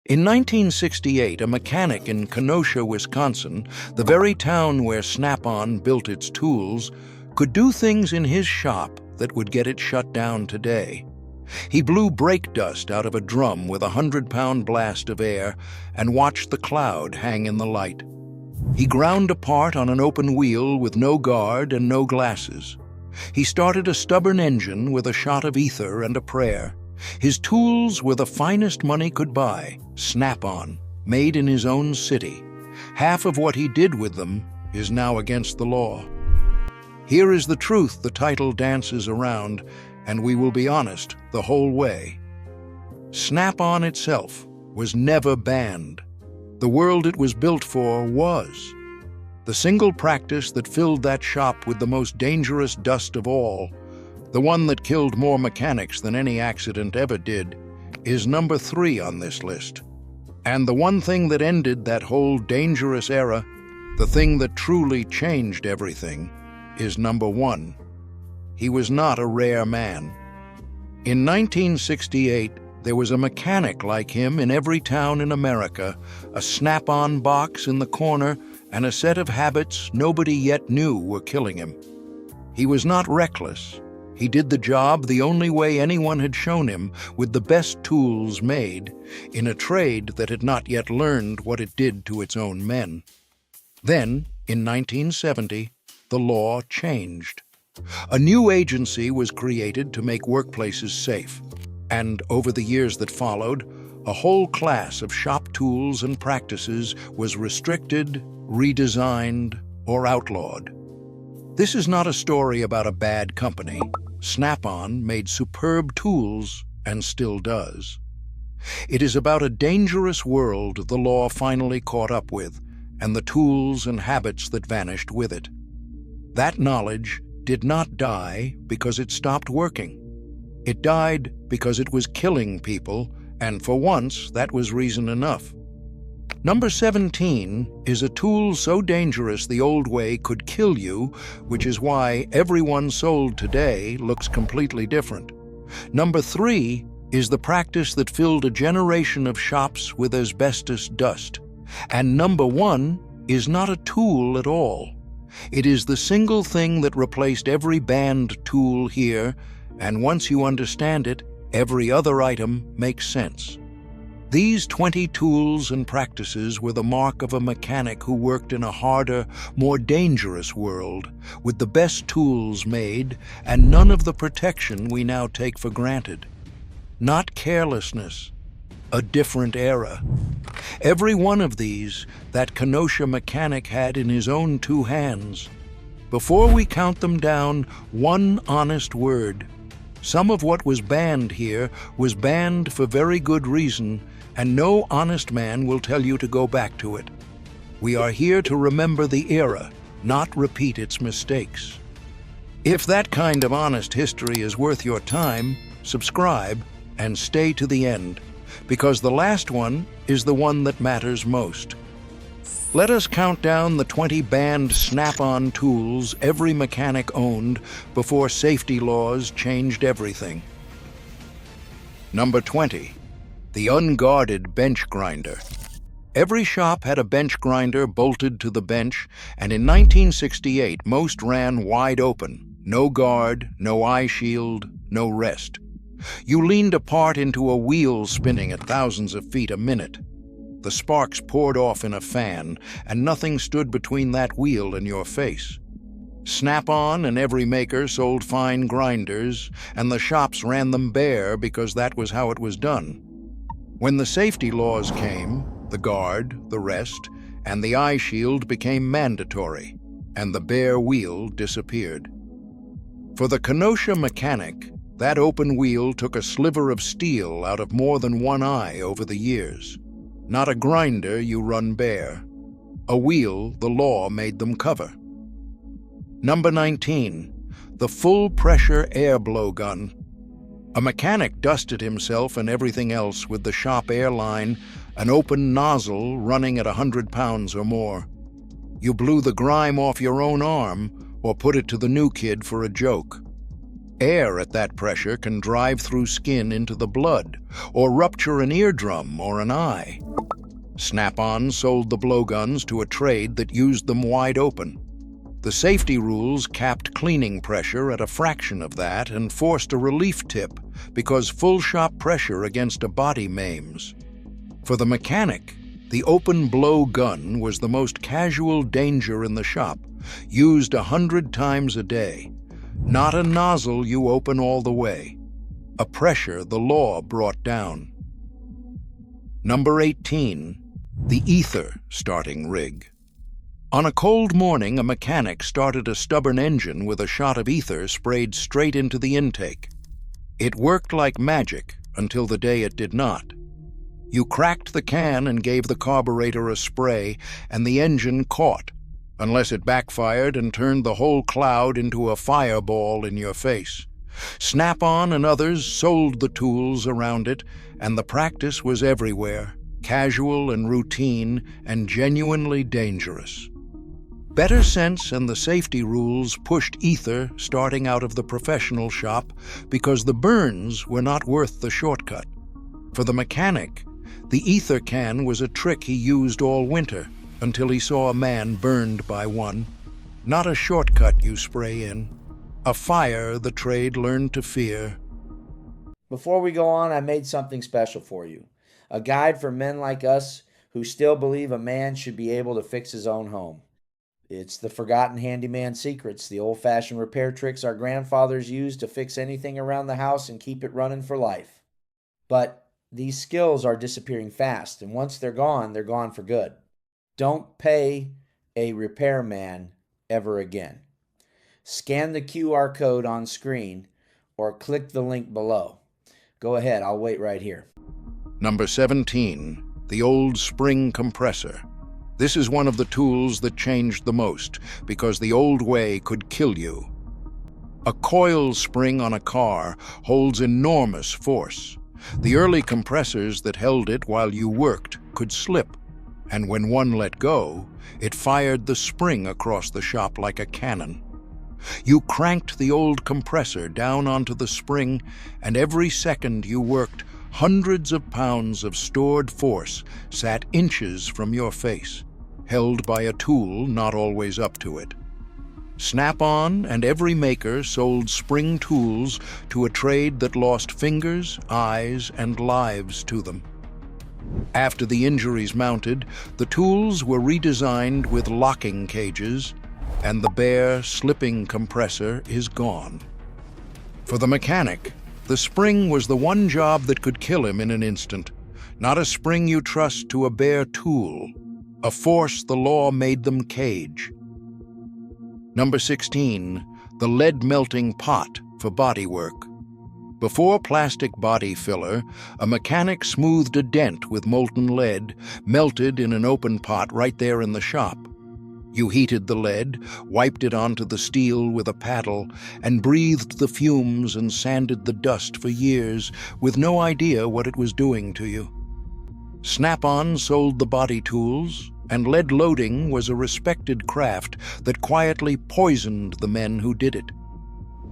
In 1968, a mechanic in Kenosha, Wisconsin, the very town where Snap-on built its tools, could do things in his shop that would get it shut down today. He blew brake dust out of a drum with a 100-pound blast of air and watched the cloud hang in the light. He ground a part on an open wheel with no guard and no glasses. He started a stubborn engine with a shot of ether and a prayer. His tools were the finest money could buy, Snap-on, made in his own city. Half of what he did with them is now against the law. Here is the truth the title dances around, and we will be honest the whole way. Snap-on itself was never banned. The world it was built for was. The single practice that filled that shop with the most dangerous dust of all, the one that killed more mechanics than any accident ever did, is number 3 on this list. And the one thing that ended that whole dangerous era, the thing that truly changed everything, is number 1. He was not a rare man. In 1968, there was a mechanic like him in every town in America, a Snap-on box in the corner, and a set of habits nobody yet knew were killing him. He was not reckless. He did the job the only way anyone had shown him, with the best tools made, in a trade that had not yet learned what it did to its own men. Then, in 1970, the law changed. A new agency was created to make workplaces safe, and over the years that followed, a whole class of shop tools and practices was restricted, redesigned, or outlawed. This is not a story about a bad company. Snap-on made superb tools and still does. It is about a dangerous world the law finally caught up with, and the tools and habits that vanished with it. That knowledge did not die because it stopped working. It died because it was killing people, and for once that was reason enough. Number 17 is a tool so dangerous the old way could kill you, which is why everyone sold today looks completely different. Number 3 is the practice that filled a generation of shops with asbestos dust. And number 1 is not a tool at all. It is the single thing that replaced every banned tool here, and once you understand it, every other item makes sense. These 20 tools and practices were the mark of a mechanic who worked in a harder, more dangerous world, with the best tools made and none of the protection we now take for granted. Not carelessness, a different era. Every one of these, that Kenosha mechanic had in his own 2 hands. Before we count them down, one honest word. Some of what was banned here was banned for very good reason, and no honest man will tell you to go back to it. We are here to remember the era, not repeat its mistakes. If that kind of honest history is worth your time, subscribe and stay to the end, because the last one is the one that matters most. Let us count down the 20 banned Snap-on tools every mechanic owned before safety laws changed everything. Number 20. The unguarded bench grinder. Every shop had a bench grinder bolted to the bench, and in 1968 most ran wide open. No guard, no eye shield, no rest. You leaned a part into a wheel spinning at thousands of feet a minute. The sparks poured off in a fan, and nothing stood between that wheel and your face. Snap-on and every maker sold fine grinders, and the shops ran them bare because that was how it was done. When the safety laws came, the guard, the rest, and the eye shield became mandatory, and the bare wheel disappeared. For the Kenosha mechanic, that open wheel took a sliver of steel out of more than one eye over the years. Not a grinder you run bare. A wheel the law made them cover. Number 19, the full-pressure air blowgun. A mechanic dusted himself and everything else with the shop airline, an open nozzle running at 100 pounds or more. You blew the grime off your own arm or put it to the new kid for a joke. Air at that pressure can drive through skin into the blood, or rupture an eardrum or an eye. Snap-on sold the blowguns to a trade that used them wide open. The safety rules capped cleaning pressure at a fraction of that and forced a relief tip because full shop pressure against a body maims. For the mechanic, the open blow gun was the most casual danger in the shop, used 100 times a day. Not a nozzle you open all the way. A pressure the law brought down. Number 18. The ether starting rig. On a cold morning, a mechanic started a stubborn engine with a shot of ether sprayed straight into the intake. It worked like magic until the day it did not. You cracked the can and gave the carburetor a spray, and the engine caught, unless it backfired and turned the whole cloud into a fireball in your face. Snap-on and others sold the tools around it, and the practice was everywhere, casual and routine and genuinely dangerous. Better sense and the safety rules pushed ether starting out of the professional shop because the burns were not worth the shortcut. For the mechanic, the ether can was a trick he used all winter until he saw a man burned by one. Not a shortcut you spray in. A fire the trade learned to fear. Before we go on, I made something special for you. A guide for men like us who still believe a man should be able to fix his own home. It's the forgotten handyman secrets, the old-fashioned repair tricks our grandfathers used to fix anything around the house and keep it running for life. But these skills are disappearing fast, and once they're gone for good. Don't pay a repairman ever again. Scan the QR code on screen or click the link below. Go ahead, I'll wait right here. Number 17. The old spring compressor. This is one of the tools that changed the most because the old way could kill you. A coil spring on a car holds enormous force. The early compressors that held it while you worked could slip, and when one let go, it fired the spring across the shop like a cannon. You cranked the old compressor down onto the spring, and every second you worked, hundreds of pounds of stored force sat inches from your face, held by a tool not always up to it. Snap-on and every maker sold spring tools to a trade that lost fingers, eyes, and lives to them. After the injuries mounted, the tools were redesigned with locking cages, and the bare, slipping compressor is gone. For the mechanic, the spring was the one job that could kill him in an instant, not a spring you trust to a bare tool, a force the law made them cage. Number 16, the lead-melting pot for bodywork. Before plastic body filler, a mechanic smoothed a dent with molten lead, melted in an open pot right there in the shop. You heated the lead, wiped it onto the steel with a paddle, and breathed the fumes and sanded the dust for years with no idea what it was doing to you. Snap-on sold the body tools, and lead loading was a respected craft that quietly poisoned the men who did it.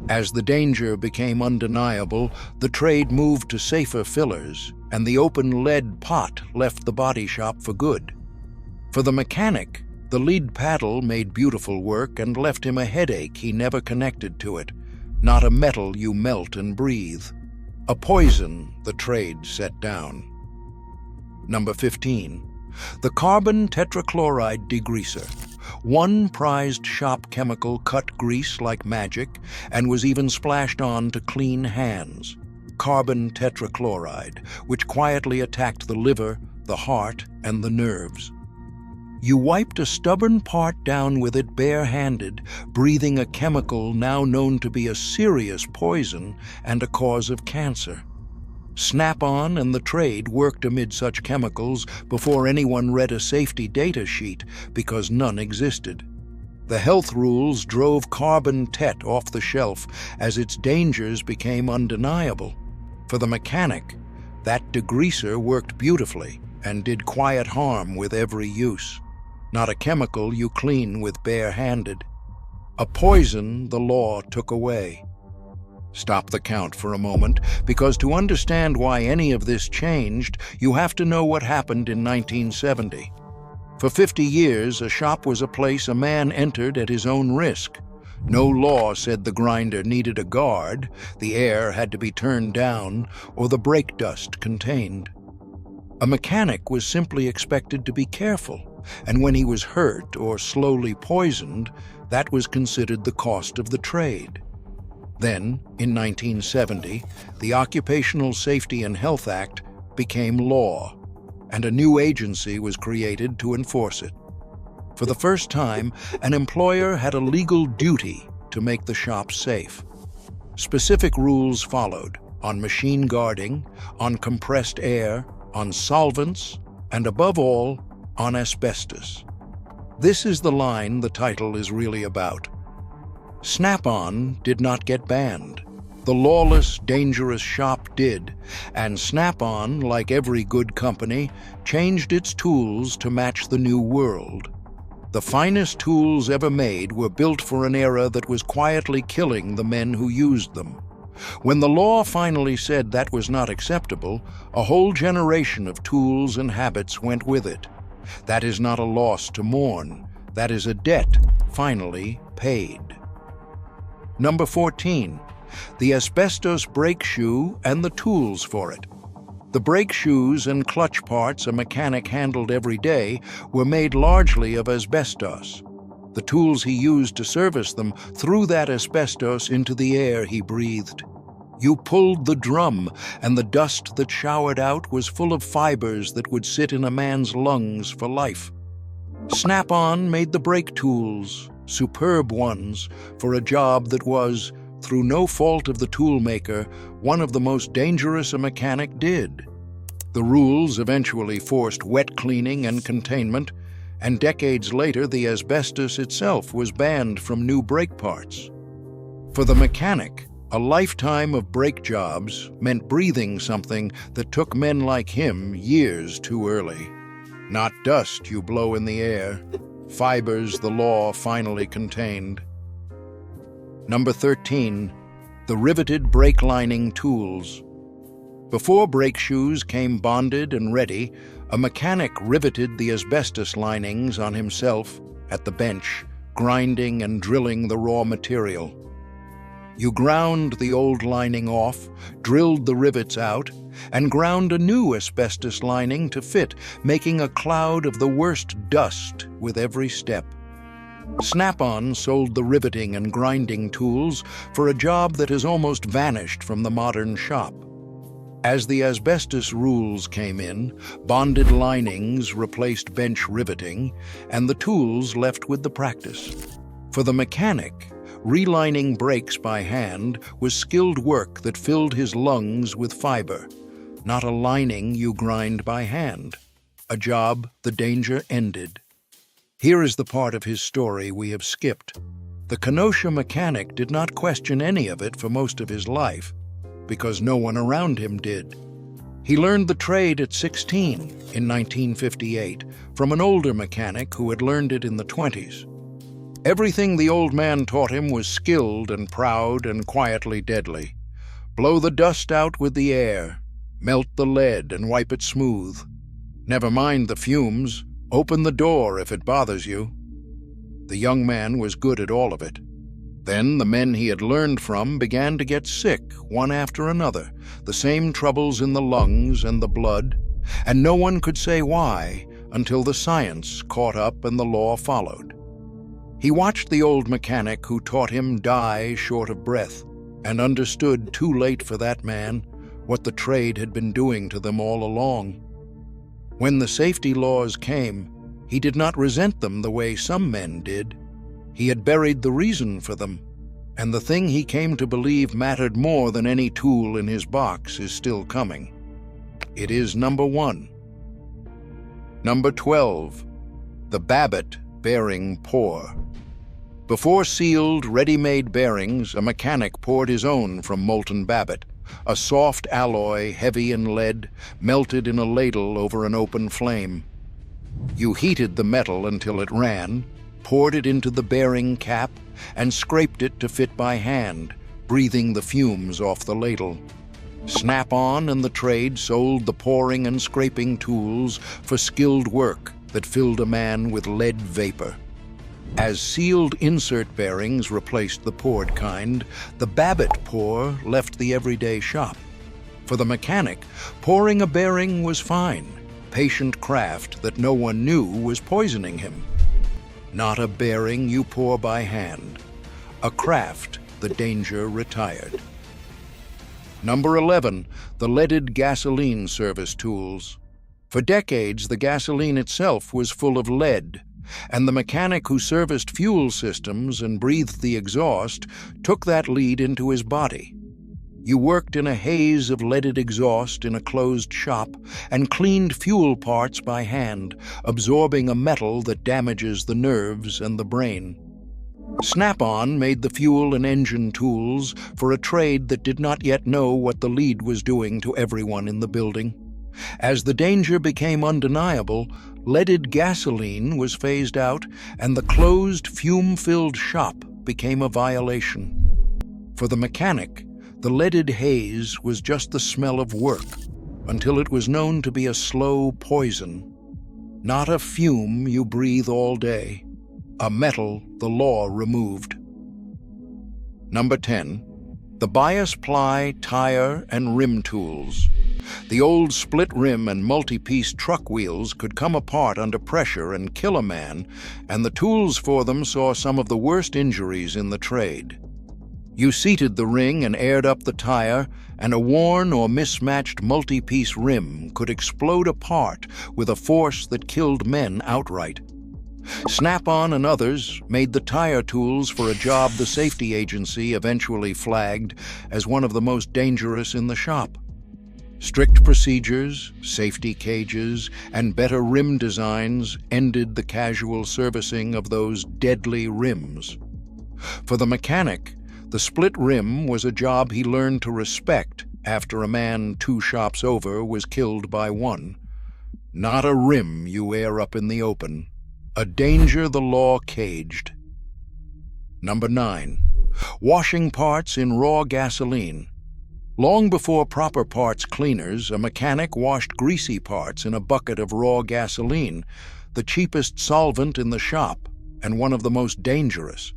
As the danger became undeniable, the trade moved to safer fillers, and the open lead pot left the body shop for good. For the mechanic, the lead paddle made beautiful work and left him a headache he never connected to it, not a metal you melt and breathe. A poison the trade set down. Number 15. The carbon tetrachloride degreaser. One prized shop chemical cut grease like magic and was even splashed on to clean hands. Carbon tetrachloride, which quietly attacked the liver, the heart, and the nerves. You wiped a stubborn part down with it bare-handed, breathing a chemical now known to be a serious poison and a cause of cancer. Snap-on and the trade worked amid such chemicals before anyone read a safety data sheet because none existed. The health rules drove carbon tet off the shelf as its dangers became undeniable. For the mechanic, that degreaser worked beautifully and did quiet harm with every use. Not a chemical you clean with bare-handed. A poison the law took away. Stop the count for a moment, because to understand why any of this changed, you have to know what happened in 1970. For 50 years, a shop was a place a man entered at his own risk. No law said the grinder needed a guard, the air had to be turned down, or the brake dust contained. A mechanic was simply expected to be careful, and when he was hurt or slowly poisoned, that was considered the cost of the trade. Then, in 1970, the Occupational Safety and Health Act became law, and a new agency was created to enforce it. For the first time, an employer had a legal duty to make the shop safe. Specific rules followed on machine guarding, on compressed air, on solvents, and above all, on asbestos. This is the line the title is really about. Snap-on did not get banned. The lawless, dangerous shop did, and Snap-on, like every good company, changed its tools to match the new world. The finest tools ever made were built for an era that was quietly killing the men who used them. When the law finally said that was not acceptable, a whole generation of tools and habits went with it. That is not a loss to mourn. That is a debt finally paid. Number 14. The asbestos brake shoe and the tools for it. The brake shoes and clutch parts a mechanic handled every day were made largely of asbestos. The tools he used to service them threw that asbestos into the air he breathed. You pulled the drum, and the dust that showered out was full of fibers that would sit in a man's lungs for life. Snap-on made the brake tools, superb ones, for a job that was, through no fault of the toolmaker, one of the most dangerous a mechanic did. The rules eventually forced wet cleaning and containment, and decades later the asbestos itself was banned from new brake parts. For the mechanic, a lifetime of brake jobs meant breathing something that took men like him years too early. Not dust you blow in the air, fibers the law finally contained. Number 13. The riveted brake lining tools. Before brake shoes came bonded and ready, a mechanic riveted the asbestos linings on himself at the bench, grinding and drilling the raw material. You ground the old lining off, drilled the rivets out, and ground a new asbestos lining to fit, making a cloud of the worst dust with every step. Snap-on sold the riveting and grinding tools for a job that has almost vanished from the modern shop. As the asbestos rules came in, bonded linings replaced bench riveting, and the tools left with the practice. For the mechanic, relining brakes by hand was skilled work that filled his lungs with fiber, not a lining you grind by hand, a job the danger ended. Here is the part of his story we have skipped. The Kenosha mechanic did not question any of it for most of his life, because no one around him did. He learned the trade at 16 in 1958 from an older mechanic who had learned it in the 20s. Everything the old man taught him was skilled and proud and quietly deadly. Blow the dust out with the air, melt the lead and wipe it smooth. Never mind the fumes. Open the door if it bothers you. The young man was good at all of it. Then the men he had learned from began to get sick, one after another, the same troubles in the lungs and the blood, and no one could say why until the science caught up and the law followed. He watched the old mechanic who taught him die short of breath, and understood too late for that man what the trade had been doing to them all along. When the safety laws came, he did not resent them the way some men did. He had buried the reason for them, and the thing he came to believe mattered more than any tool in his box is still coming. It is number 1. Number 12. The Babbitt bearing pour. Before sealed, ready-made bearings, a mechanic poured his own from molten Babbitt, a soft alloy heavy in lead, melted in a ladle over an open flame. You heated the metal until it ran, poured it into the bearing cap, and scraped it to fit by hand, breathing the fumes off the ladle. Snap-on and the trade sold the pouring and scraping tools for skilled work that filled a man with lead vapor. As sealed insert bearings replaced the poured kind, the Babbitt pour left the everyday shop. For the mechanic, pouring a bearing was fine, patient craft that no one knew was poisoning him. Not a bearing you pour by hand, a craft the danger retired. Number 11, the leaded gasoline service tools. For decades, the gasoline itself was full of lead, and the mechanic who serviced fuel systems and breathed the exhaust took that lead into his body. You worked in a haze of leaded exhaust in a closed shop and cleaned fuel parts by hand, absorbing a metal that damages the nerves and the brain. Snap-on made the fuel and engine tools for a trade that did not yet know what the lead was doing to everyone in the building. As the danger became undeniable, leaded gasoline was phased out and the closed, fume-filled shop became a violation. For the mechanic, the leaded haze was just the smell of work, until it was known to be a slow poison. Not a fume you breathe all day, a metal the law removed. Number 10, the bias ply, tire, and rim tools. The old split rim and multi-piece truck wheels could come apart under pressure and kill a man, and the tools for them saw some of the worst injuries in the trade. You seated the ring and aired up the tire, and a worn or mismatched multi-piece rim could explode apart with a force that killed men outright. Snap-on and others made the tire tools for a job the safety agency eventually flagged as one of the most dangerous in the shop. Strict procedures, safety cages, and better rim designs ended the casual servicing of those deadly rims. For the mechanic, the split rim was a job he learned to respect after a man 2 shops over was killed by one. Not a rim you air up in the open, a danger the law caged. Number 9, washing parts in raw gasoline. Long before proper parts cleaners, a mechanic washed greasy parts in a bucket of raw gasoline, the cheapest solvent in the shop and one of the most dangerous.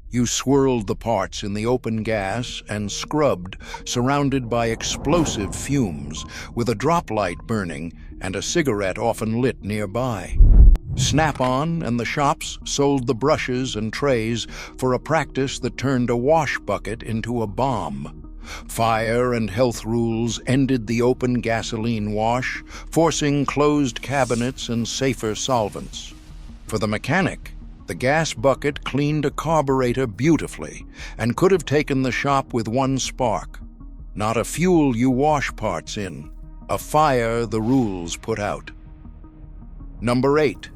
You swirled the parts in the open gas and scrubbed, surrounded by explosive fumes, with a drop light burning and a cigarette often lit nearby. Snap-on and the shops sold the brushes and trays for a practice that turned a wash bucket into a bomb. Fire and health rules ended the open gasoline wash, forcing closed cabinets and safer solvents. For the mechanic, the gas bucket cleaned a carburetor beautifully and could have taken the shop with one spark. Not a fuel you wash parts in, a fire the rules put out. Number 8,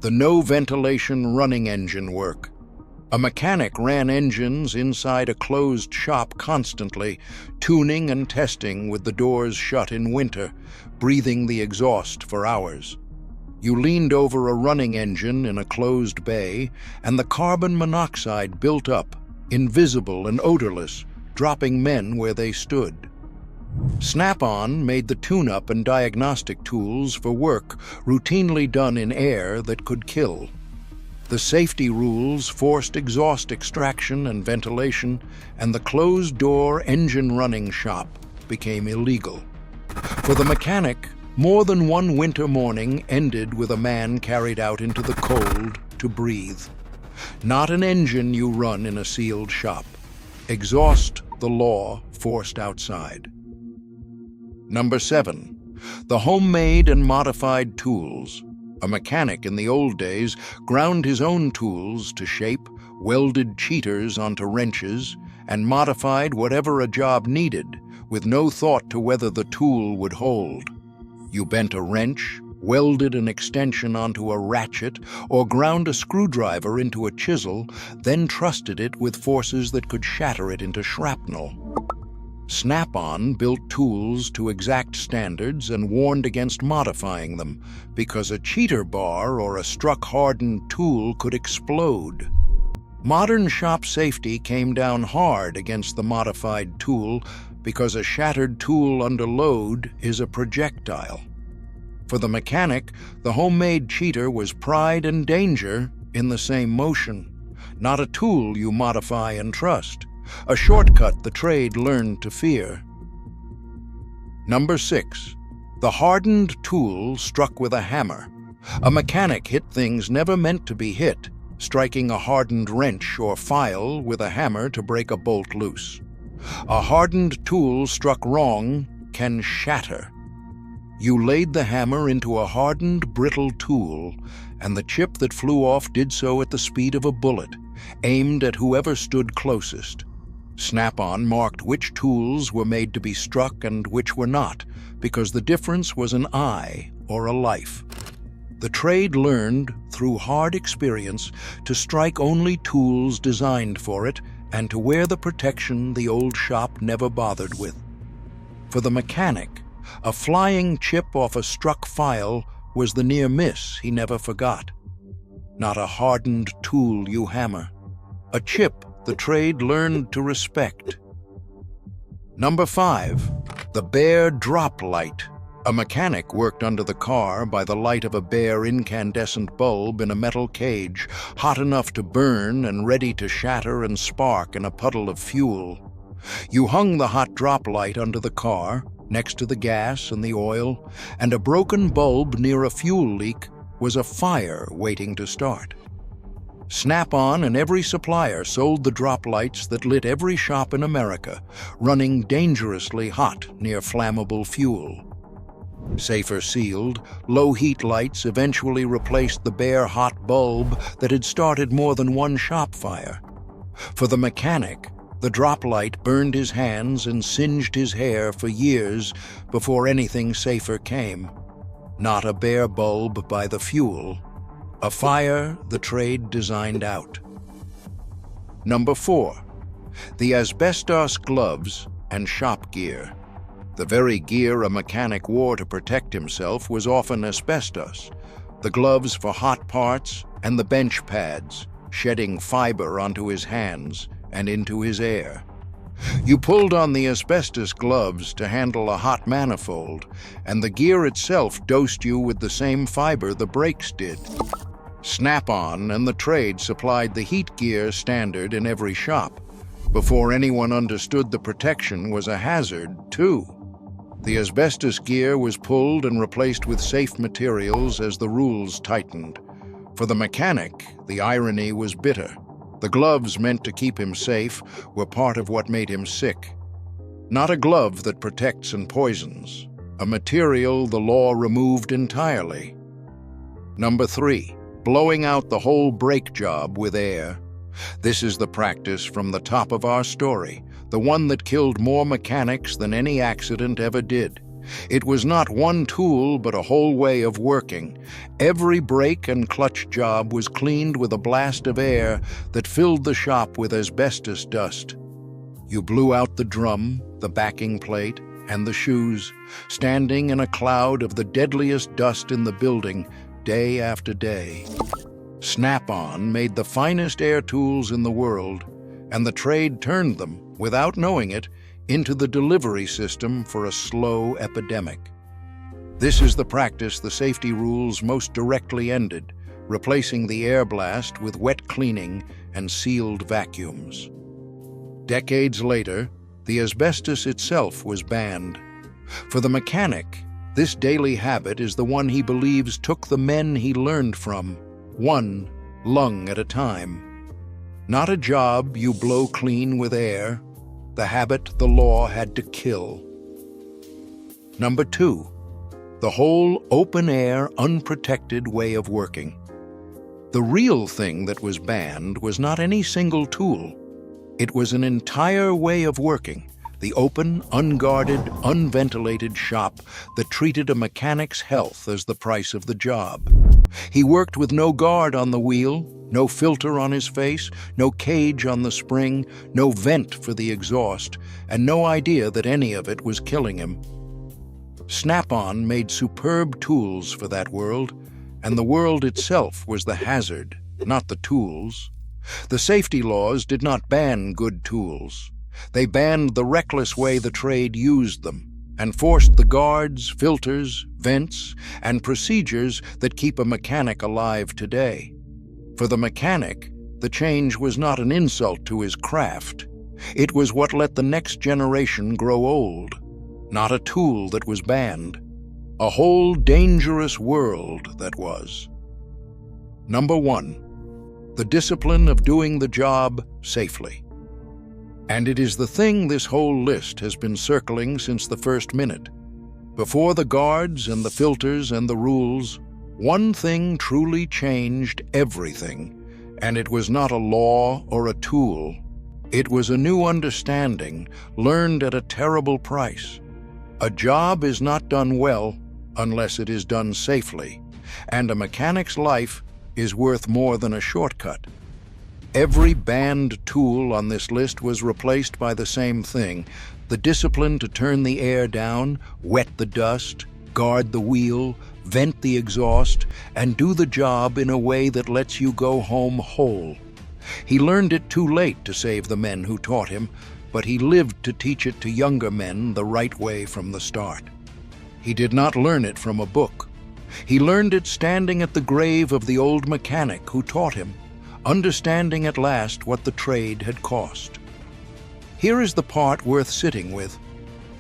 the no ventilation running engine work. A mechanic ran engines inside a closed shop constantly, tuning and testing with the doors shut in winter, breathing the exhaust for hours. You leaned over a running engine in a closed bay, and the carbon monoxide built up, invisible and odorless, dropping men where they stood. Snap-on made the tune-up and diagnostic tools for work routinely done in air that could kill. The safety rules forced exhaust extraction and ventilation, and the closed-door engine-running shop became illegal. For the mechanic, more than one winter morning ended with a man carried out into the cold to breathe. Not an engine you run in a sealed shop. Exhaust the law forced outside. Number 7, the homemade and modified tools. A mechanic in the old days ground his own tools to shape, welded cheaters onto wrenches, and modified whatever a job needed, with no thought to whether the tool would hold. You bent a wrench, welded an extension onto a ratchet, or ground a screwdriver into a chisel, then trusted it with forces that could shatter it into shrapnel. Snap-on built tools to exact standards and warned against modifying them, because a cheater bar or a struck-hardened tool could explode. Modern shop safety came down hard against the modified tool because a shattered tool under load is a projectile. For the mechanic, the homemade cheater was pride and danger in the same motion, not a tool you modify and trust, a shortcut the trade learned to fear. Number 6. The hardened tool struck with a hammer. A mechanic hit things never meant to be hit, striking a hardened wrench or file with a hammer to break a bolt loose. A hardened tool struck wrong can shatter. You laid the hammer into a hardened, brittle tool, and the chip that flew off did so at the speed of a bullet, aimed at whoever stood closest. Snap-on marked which tools were made to be struck and which were not, because the difference was an eye or a life. The trade learned, through hard experience, to strike only tools designed for it and to wear the protection the old shop never bothered with. For the mechanic, a flying chip off a struck file was the near miss he never forgot. Not a hardened tool you hammer. A chip the trade learned to respect. Number 5. The bare drop light. A mechanic worked under the car by the light of a bare incandescent bulb in a metal cage, hot enough to burn and ready to shatter and spark in a puddle of fuel. You hung the hot drop light under the car, next to the gas and the oil, and a broken bulb near a fuel leak was a fire waiting to start. Snap-on and every supplier sold the drop lights that lit every shop in America, running dangerously hot near flammable fuel. Safer sealed, low-heat lights eventually replaced the bare hot bulb that had started more than one shop fire. For the mechanic, the drop light burned his hands and singed his hair for years before anything safer came. Not a bare bulb by the fuel. A fire the trade designed out. Number 4. The asbestos gloves and shop gear. The very gear a mechanic wore to protect himself was often asbestos. The gloves for hot parts and the bench pads, shedding fiber onto his hands and into his air. You pulled on the asbestos gloves to handle a hot manifold, and the gear itself dosed you with the same fiber the brakes did. Snap-on and the trade supplied the heat gear standard in every shop, before anyone understood the protection was a hazard, too. The asbestos gear was pulled and replaced with safe materials as the rules tightened. For the mechanic, the irony was bitter. The gloves meant to keep him safe were part of what made him sick. Not a glove that protects and poisons, a material the law removed entirely. Number 3. Blowing out the whole brake job with air. This is the practice from the top of our story, the one that killed more mechanics than any accident ever did. It was not one tool, but a whole way of working. Every brake and clutch job was cleaned with a blast of air that filled the shop with asbestos dust. You blew out the drum, the backing plate, and the shoes, standing in a cloud of the deadliest dust in the building day after day. Snap-on made the finest air tools in the world, and the trade turned them, without knowing it, into the delivery system for a slow epidemic. This is the practice the safety rules most directly ended, replacing the air blast with wet cleaning and sealed vacuums. Decades later, the asbestos itself was banned. For the mechanic, this daily habit is the one he believes took the men he learned from, one lung at a time. Not a job you blow clean with air, the habit the law had to kill. Number 2. The whole open-air, unprotected way of working. The real thing that was banned was not any single tool. It was an entire way of working, the open, unguarded, unventilated shop that treated a mechanic's health as the price of the job. He worked with no guard on the wheel, no filter on his face, no cage on the spring, no vent for the exhaust, and no idea that any of it was killing him. Snap-on made superb tools for that world, and the world itself was the hazard, not the tools. The safety laws did not ban good tools. They banned the reckless way the trade used them and forced the guards, filters, vents, and procedures that keep a mechanic alive today. For the mechanic, the change was not an insult to his craft. It was what let the next generation grow old. Not a tool that was banned. A whole dangerous world that was. Number 1. The discipline of doing the job safely. And it is the thing this whole list has been circling since the first minute. Before the guards and the filters and the rules, one thing truly changed everything, and it was not a law or a tool. It was a new understanding, learned at a terrible price. A job is not done well unless it is done safely, and a mechanic's life is worth more than a shortcut. Every banned tool on this list was replaced by the same thing: the discipline to turn the air down, wet the dust, guard the wheel, vent the exhaust, and do the job in a way that lets you go home whole. He learned it too late to save the men who taught him, but he lived to teach it to younger men the right way from the start. He did not learn it from a book. He learned it standing at the grave of the old mechanic who taught him, understanding at last what the trade had cost. Here is the part worth sitting with.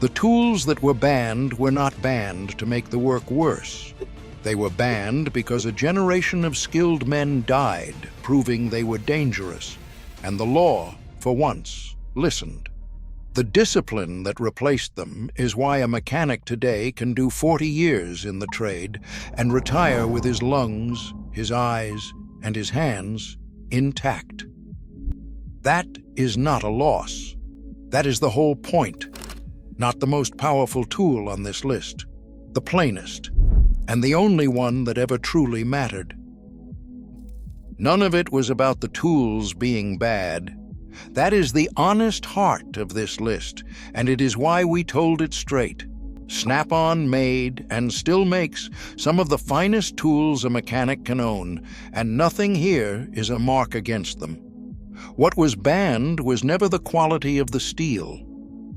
The tools that were banned were not banned to make the work worse. They were banned because a generation of skilled men died, proving they were dangerous, and the law, for once, listened. The discipline that replaced them is why a mechanic today can do 40 years in the trade and retire with his lungs, his eyes, and his hands intact. That is not a loss. That is the whole point. Not the most powerful tool on this list, the plainest, and the only one that ever truly mattered. None of it was about the tools being bad. That is the honest heart of this list, and it is why we told it straight. Snap-on made, and still makes, some of the finest tools a mechanic can own, and nothing here is a mark against them. What was banned was never the quality of the steel.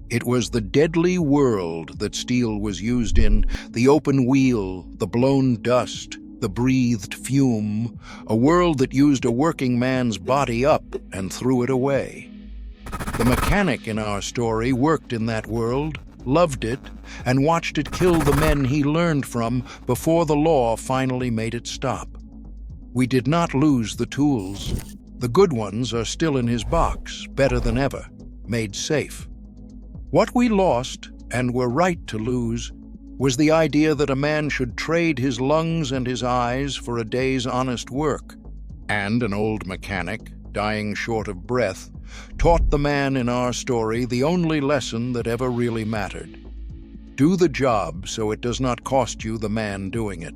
It was the deadly world that steel was used in, the open wheel, the blown dust, the breathed fume, a world that used a working man's body up and threw it away. The mechanic in our story worked in that world, loved it, and watched it kill the men he learned from before the law finally made it stop. We did not lose the tools. The good ones are still in his box, better than ever, made safe. What we lost, and were right to lose, was the idea that a man should trade his lungs and his eyes for a day's honest work. And an old mechanic, dying short of breath, taught the man in our story the only lesson that ever really mattered. Do the job so it does not cost you the man doing it.